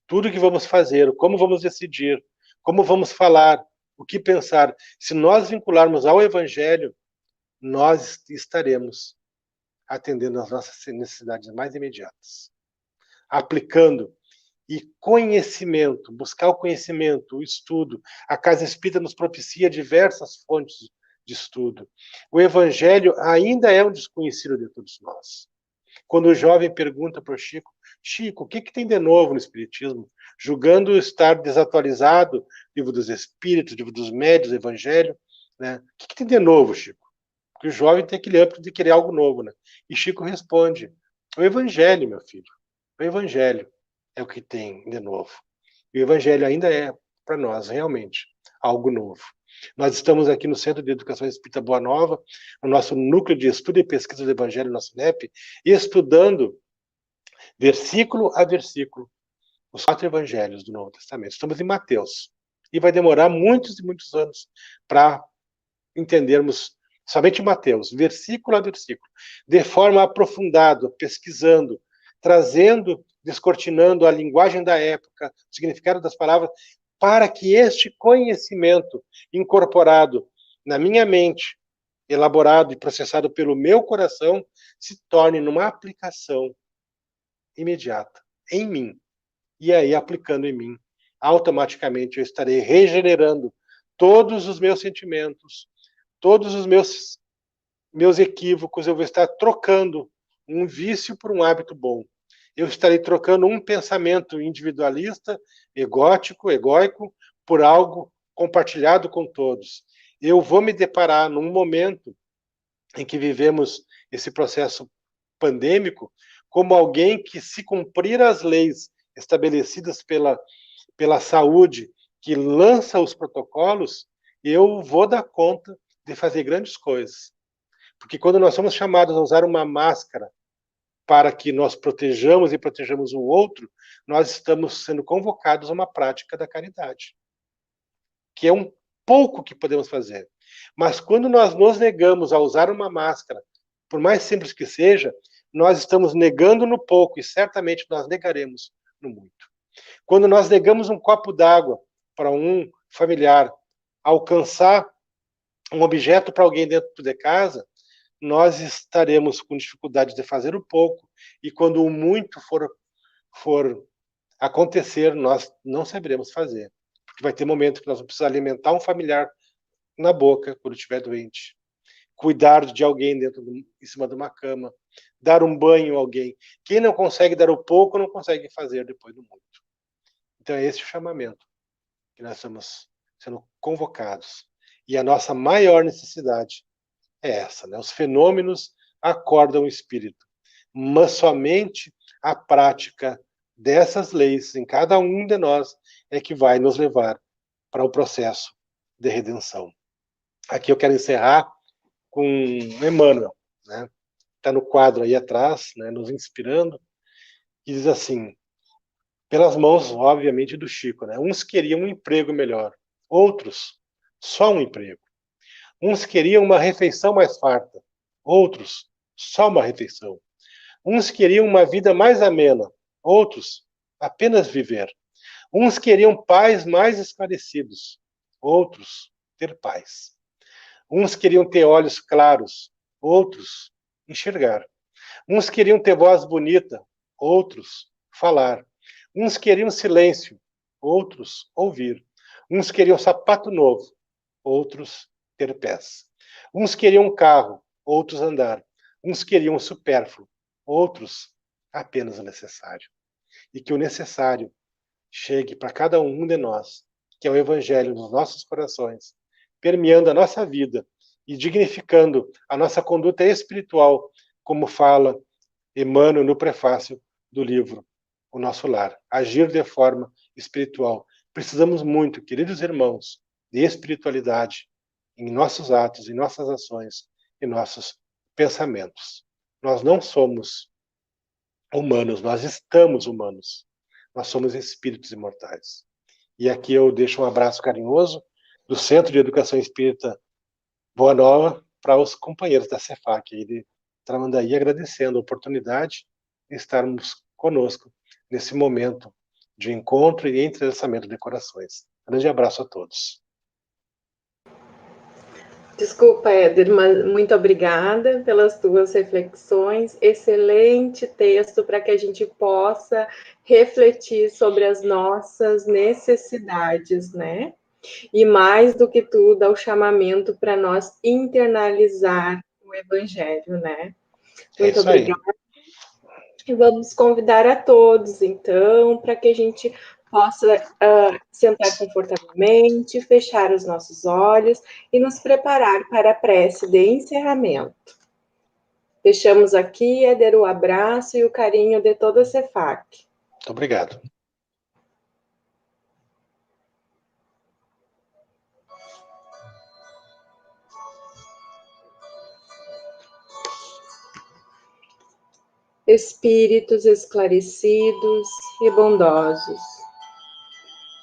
tudo que vamos fazer, como vamos decidir, como vamos falar, o que pensar, se nós vincularmos ao Evangelho, nós estaremos atendendo às nossas necessidades mais imediatas. Aplicando e conhecimento, buscar o conhecimento, o estudo. A Casa Espírita nos propicia diversas fontes de estudo. O Evangelho ainda é um desconhecido de todos nós. Quando o jovem pergunta para o Chico, Chico, o que tem de novo no Espiritismo? Julgando estar desatualizado, livro dos Espíritos, livro dos Médios, Evangelho, né? O que tem de novo, Chico? Porque o jovem tem aquele âmbito de querer algo novo, né? E Chico responde, o Evangelho, meu filho, o Evangelho é o que tem de novo. E o Evangelho ainda é, para nós, realmente, algo novo. Nós estamos aqui no Centro de Educação Espírita Boa Nova, no nosso núcleo de estudo e pesquisa do Evangelho, nosso NEP, estudando versículo a versículo os 4 Evangelhos do Novo Testamento. Estamos em Mateus. E vai demorar muitos e muitos anos para entendermos somente Mateus, versículo a versículo, de forma aprofundada, pesquisando, trazendo, descortinando a linguagem da época, o significado das palavras, para que este conhecimento incorporado na minha mente, elaborado e processado pelo meu coração, se torne numa aplicação imediata em mim. E aí, aplicando em mim, automaticamente eu estarei regenerando todos os meus sentimentos, todos os meus equívocos, eu vou estar trocando um vício por um hábito bom. Eu estarei trocando um pensamento individualista, egóico, por algo compartilhado com todos. Eu vou me deparar num momento em que vivemos esse processo pandêmico como alguém que, se cumprir as leis estabelecidas pela saúde, que lança os protocolos, eu vou dar conta de fazer grandes coisas. Porque quando nós somos chamados a usar uma máscara para que nós protejamos e protejamos o outro, nós estamos sendo convocados a uma prática da caridade, que é um pouco que podemos fazer. Mas quando nós nos negamos a usar uma máscara, por mais simples que seja, nós estamos negando no pouco e certamente nós negaremos no muito. Quando nós negamos um copo d'água para um familiar, alcançar um objeto para alguém dentro de casa, nós estaremos com dificuldade de fazer o pouco, e quando o muito for acontecer, nós não saberemos fazer. Porque vai ter momento que nós vamos precisar alimentar um familiar na boca, quando estiver doente, cuidar de alguém em cima de uma cama, dar um banho a alguém. Quem não consegue dar o pouco, não consegue fazer depois do muito. Então é esse o chamamento que nós estamos sendo convocados. E a nossa maior necessidade é essa, né? Os fenômenos acordam o espírito, mas somente a prática dessas leis em cada um de nós é que vai nos levar para o processo de redenção. Aqui eu quero encerrar com Emmanuel, né? Está no quadro aí atrás, né, nos inspirando, e diz assim, pelas mãos, obviamente, do Chico, né? Uns queriam um emprego melhor, outros, só um emprego. Uns queriam uma refeição mais farta, outros, só uma refeição. Uns queriam uma vida mais amena, outros, apenas viver. Uns queriam pais mais esclarecidos, outros, ter paz. Uns queriam ter olhos claros, outros, enxergar. Uns queriam ter voz bonita, outros, falar. Uns queriam silêncio, outros, ouvir. Uns queriam sapato novo, outros, ter pés. Uns queriam um carro, outros andar. Uns queriam o supérfluo, outros, apenas o necessário. E que o necessário chegue para cada um de nós, que é o Evangelho nos nossos corações, permeando a nossa vida e dignificando a nossa conduta espiritual, como fala Emmanuel no prefácio do livro O Nosso Lar. Agir de forma espiritual. Precisamos muito, queridos irmãos, de espiritualidade em nossos atos, em nossas ações, em nossos pensamentos. Nós não somos humanos, nós estamos humanos. Nós somos espíritos imortais. E aqui eu deixo um abraço carinhoso do Centro de Educação Espírita Boa Nova para os companheiros da CEFAC aí de Tramandaí, agradecendo a oportunidade de estarmos conosco nesse momento de encontro e entrelaçamento de corações. Grande abraço a todos. Desculpa, Éder, mas muito obrigada pelas tuas reflexões. Excelente texto para que a gente possa refletir sobre as nossas necessidades, né? E mais do que tudo, é o chamamento para nós internalizar o Evangelho, né? Muito obrigada. E vamos convidar a todos, então, para que a gente possa sentar confortavelmente, fechar os nossos olhos e nos preparar para a prece de encerramento. Deixamos aqui, Éder, o abraço e o carinho de toda a CEFAC. Muito obrigado. Espíritos esclarecidos e bondosos,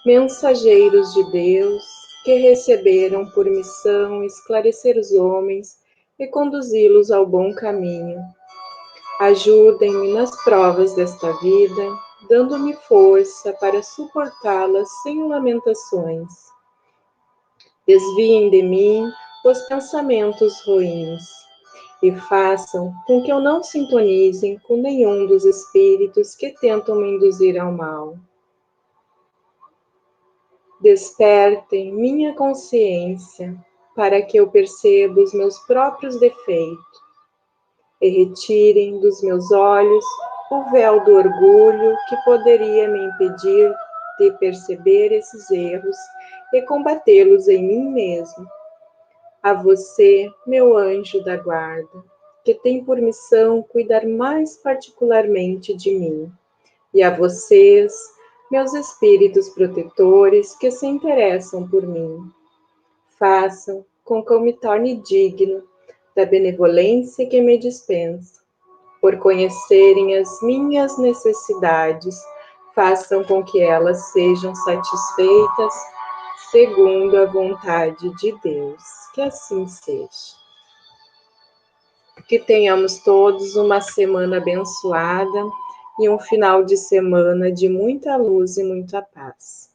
mensageiros de Deus, que receberam por missão esclarecer os homens e conduzi-los ao bom caminho. Ajudem-me nas provas desta vida, dando-me força para suportá-las sem lamentações. Desviem de mim os pensamentos ruins e façam com que eu não sintonize com nenhum dos espíritos que tentam me induzir ao mal. Despertem minha consciência para que eu perceba os meus próprios defeitos e retirem dos meus olhos o véu do orgulho que poderia me impedir de perceber esses erros e combatê-los em mim mesmo. A você, meu anjo da guarda, que tem por missão cuidar mais particularmente de mim, e a vocês, meus espíritos protetores que se interessam por mim. Façam com que eu me torne digno da benevolência que me dispensa. Por conhecerem as minhas necessidades, façam com que elas sejam satisfeitas segundo a vontade de Deus. Que assim seja. Que tenhamos todos uma semana abençoada e um final de semana de muita luz e muita paz.